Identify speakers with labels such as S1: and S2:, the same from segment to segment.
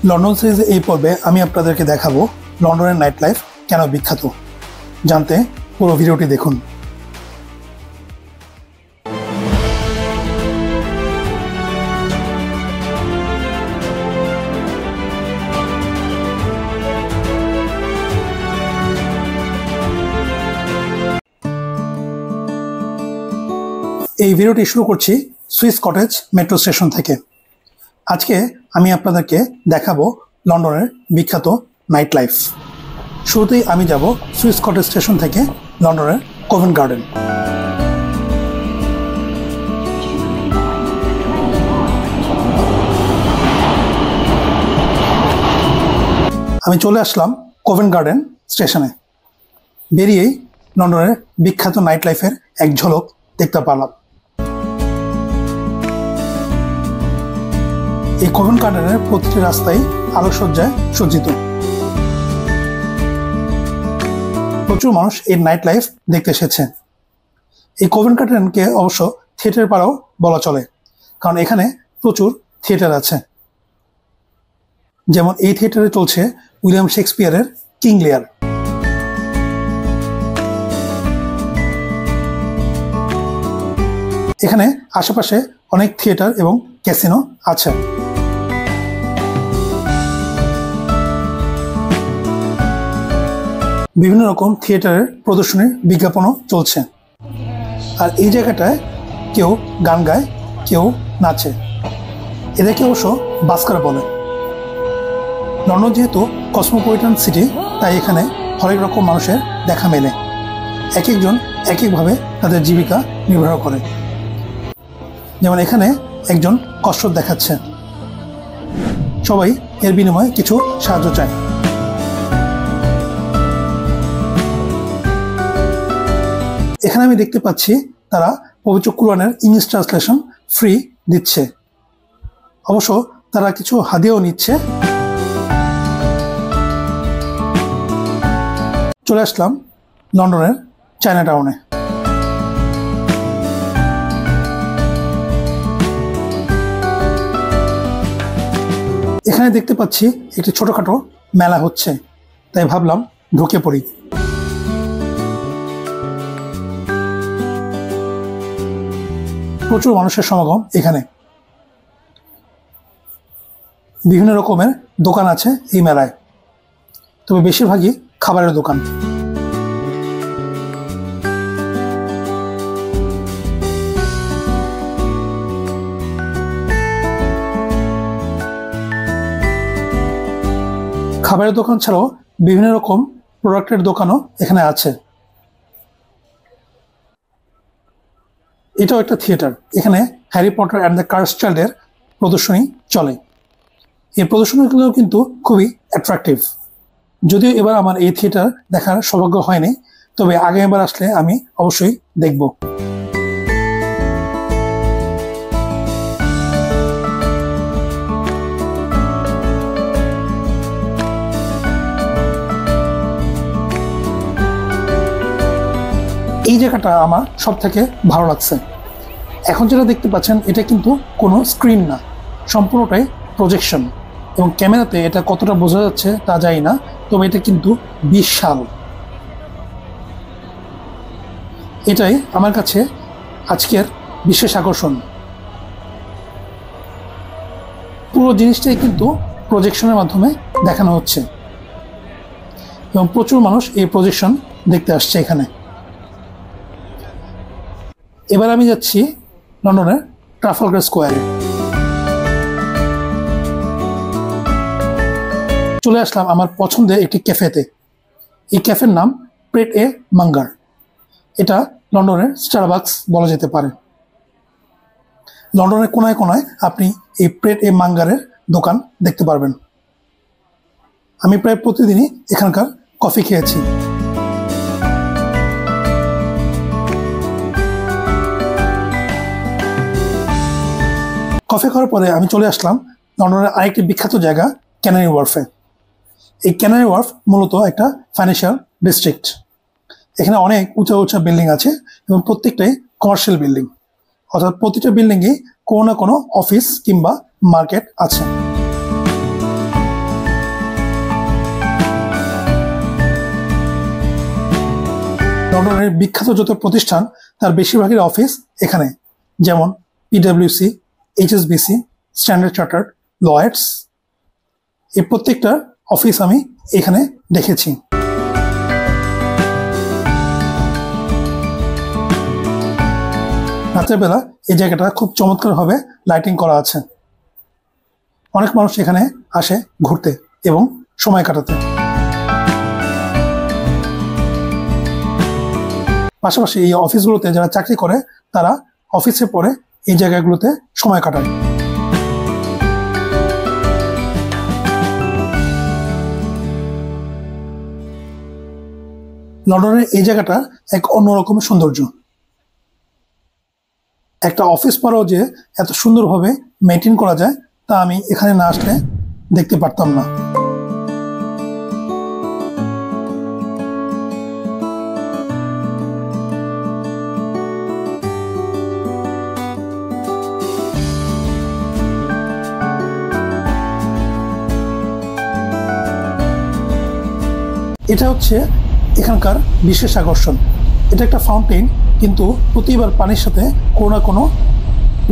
S1: London সিরিজে এই পর্বে আমি আপনাদেরকে দেখাবো লন্ডনের নাইট লাইফ কেন বিখ্যাত। জানতে পুরো ভিডিওটি দেখুন। এই ভিডিওটি শুরু করছি সুইস কটেজ মেট্রো স্টেশন থেকে। আজকে আমি আপনাদেরকে দেখাবো লন্ডনের বিখ্যাত নাইট লাইফ। শুরুতেই আমি যাব সুইস কটেজ স্টেশন থেকে লন্ডনের কোভেন্ট গার্ডেন। আমি চলে আসলাম কোভেন্ট গার্ডেন স্টেশনে। বেরিয়েই লন্ডনের বিখ্যাত নাইট লাইফের এক ঝলক দেখতে পারলাম। এই কোভেন্ট গার্ডেনের প্রতিটি রাস্তায় আলোকসজ্জায় সজ্জিত। প্রচুর মানুষ এই নাইট লাইফ দেখতে এসেছে। এই কোভেন্ট গার্ডেনকে অবশ্য থিয়েটার পাড়াও বলা চলে, কারণ এখানে প্রচুর থিয়েটার আছে। যেমন এই থিয়েটারে চলছে উইলিয়াম শেক্সপিয়ারের কিং লিয়ার। এখানে আশেপাশে অনেক থিয়েটার এবং ক্যাসিনো আছে। বিভিন্ন রকম থিয়েটারের প্রদর্শনীর বিজ্ঞাপনও চলছে। আর এই জায়গাটায় কেউ গান গায়, কেউ নাচে। এদেরকে অবশ্য বাস্কার বলে। লন্ডন যেহেতু কসমোপলিটান সিটি, তাই এখানে হরেক রকম মানুষের দেখা মেলে। এক একজন এক একভাবে তাদের জীবিকা নির্বাহ করে। যেমন এখানে একজন কসরত দেখাচ্ছে, সবাই এর বিনিময়ে কিছু সাহায্য চায়। এখানে আমি দেখতে পাচ্ছি তারা পবিত্র কুরআনের ইংলিশ ট্রান্সলেশন ফ্রি দিচ্ছে। অবশ্য তারা কিছু হাদিয়াও নিচ্ছে। চলে আসলাম লন্ডনের চায়না টাউনে। এখানে দেখতে পাচ্ছি একটি ছোটখাটো মেলা হচ্ছে, তাই ভাবলাম ঢুকে পড়ি। প্রচুর মানুষের সমাগম এখানে। বিভিন্ন রকমের দোকান আছে এই মেলায়, তবে বেশিরভাগই খাবারের দোকান। খাবারের দোকান ছাড়াও বিভিন্ন রকম প্রোডাক্টের দোকানও এখানে আছে। এটাও একটা থিয়েটার। এখানে Harry Potter and the cursed চাইল্ডের প্রদর্শনী চলে। এই প্রদর্শনীগুলো কিন্তু খুবই অ্যাট্রাকটিভ। যদিও এবার আমার এই থিয়েটার দেখার সৌভাগ্য হয়নি, তবে আগামীবার আসলে আমি অবশ্যই দেখব। এই জায়গাটা আমার সব থেকে ভালো লাগছে। এখন যেটা দেখতে পাচ্ছেন এটা কিন্তু কোনো স্ক্রিন না, সম্পূর্ণটাই প্রজেকশন। এবং ক্যামেরাতে এটা কতটা বোঝা যাচ্ছে তা জানি না, তবে এটা কিন্তু বিশাল। এটাই আমার কাছে আজকের বিশেষ আকর্ষণ। পুরো জিনিসটাই কিন্তু প্রজেকশনের মাধ্যমে দেখানো হচ্ছে এবং প্রচুর মানুষ এই প্রজেকশন দেখতে আসছে এখানে। এবার আমি যাচ্ছি লন্ডনের ট্রাফালগার স্কোয়ারে। চলে আসলাম আমার পছন্দের একটি ক্যাফেতে। এই ক্যাফের নাম প্রেট এ মাঙ্গার। এটা লন্ডনের স্টারবাকস বলা যেতে পারে। লন্ডনের কোনায় কোনায় আপনি এই প্রেট এ মাঙ্গারের দোকান দেখতে পারবেন। আমি প্রায় প্রতিদিনই এখানকার কফি খেয়েছি। কফি খাওয়ার পরে আমি চলে আসলাম লন্ডনের আরেকটি বিখ্যাত জায়গা ক্যানারি ওয়ার্ফে। এই ক্যানারি ওয়ার্ফ মূলত একটা ফাইন্যান্সিয়াল ডিস্ট্রিক্ট। এখানে অনেক উঁচা উঁচা বিল্ডিং আছে এবং প্রত্যেকটাই কমার্শিয়াল বিল্ডিং। অর্থাৎ প্রতিটা বিল্ডিংয়ে কোনো না কোনো অফিস কিংবা মার্কেট আছে। লন্ডনের বিখ্যাত যত প্রতিষ্ঠান তার বেশিরভাগের অফিস এখানে, যেমন PwC, HSBC, standard chartered, Lloyds. এই প্রত্যেকটা অফিস আমি এখানে দেখেছি। রাতের বেলা এই জায়গাটা খুব চমৎকারভাবে লাইটিং করা আছে। অনেক মানুষ এখানে আসে ঘুরতে এবং সময় কাটাতে। পাশাপাশি এই অফিসগুলোতে যারা চাকরি করে তারা অফিসে পরে এই জায়গাগুলোতে সময় কাটায়। লন্ডনের এই জায়গাটা এক অন্যরকম সৌন্দর্য। একটা অফিস পাড়াও যে এত সুন্দরভাবে মেনটেন করা যায় তা আমি এখানে না আসলে দেখতে পারতাম না। এটা হচ্ছে এখানকার বিশেষ আকর্ষণ। এটা একটা ফাউন্টেন, কিন্তু প্রতিবার পানির সাথে কোনো না কোনো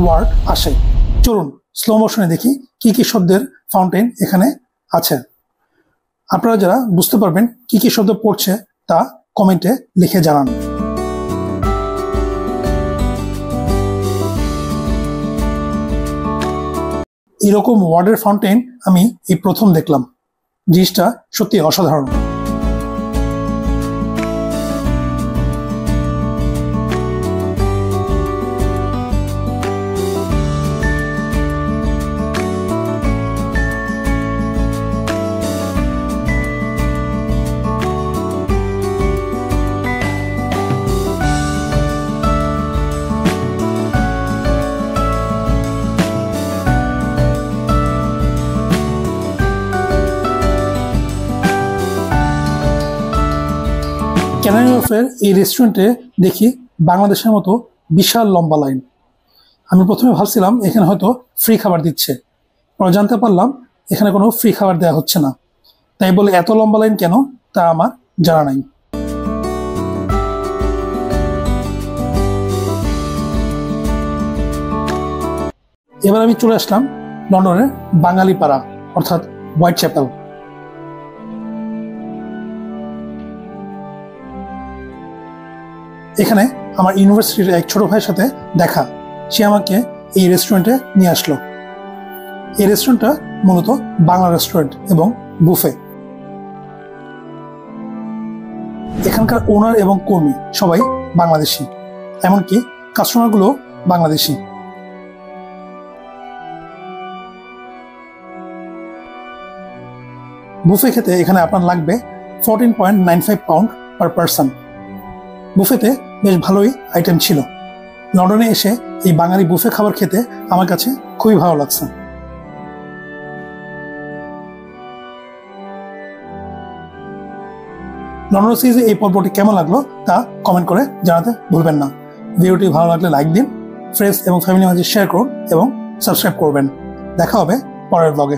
S1: ওয়ার্ড আসে। চলুন স্লো মোশনে দেখি কি কি শব্দের ফাউন্টেন এখানে আছে। আপনারা যারা বুঝতে পারবেন কি কি শব্দ পড়ছে তা কমেন্টে লিখে জানান। এরকম ওয়ার্ডের ফাউন্টেন আমি এই প্রথম দেখলাম। জিনিসটা সত্যি অসাধারণ। ক্যানারি ওয়্যার্ফের এই রেস্টুরেন্টে দেখি বাংলাদেশের মতো বিশাল লম্বা লাইন। আমি প্রথমে ভাবছিলাম এখানে হয়তো ফ্রি খাবার দিচ্ছে, পরে জানতে পারলাম এখানে কোনো ফ্রি খাবার দেওয়া হচ্ছে না। তাই বলে এত লম্বা লাইন কেন তা আমার জানা নাই। এবার আমি চলে আসলাম লন্ডনের বাঙালি পাড়া অর্থাৎ হোয়াইট চ্যাপেল। এখানে আমার ইউনিভার্সিটির এক ছোট ভাইয়ের সাথে দেখা, সে আমাকে এই রেস্টুরেন্টে নিয়ে আসলো। এই রেস্টুরেন্টটা মূলত বাংলা রেস্টুরেন্ট এবং বুফে। এখানকার ওনার এবং কর্মী সবাই বাংলাদেশি, এমনকি কাস্টমারগুলো বাংলাদেশি। বুফে খেতে এখানে আপনার লাগবে 14.95 পাউন্ড পার পারসন। বুফেতে বেশ ভালোই আইটেম ছিল। লন্ডনে এসে এই বাঙালি বুফে খাবার খেতে আমার কাছে খুবই ভালো লাগছে। লন্ডন সিরিজে এই পর্বটি কেমন লাগলো তা কমেন্ট করে জানাতে ভুলবেন না। ভিডিওটি ভালো লাগলে লাইক দিন, ফ্রেন্ডস এবং ফ্যামিলির মাঝে শেয়ার করুন এবং সাবস্ক্রাইব করবেন। দেখা হবে পরের ব্লগে।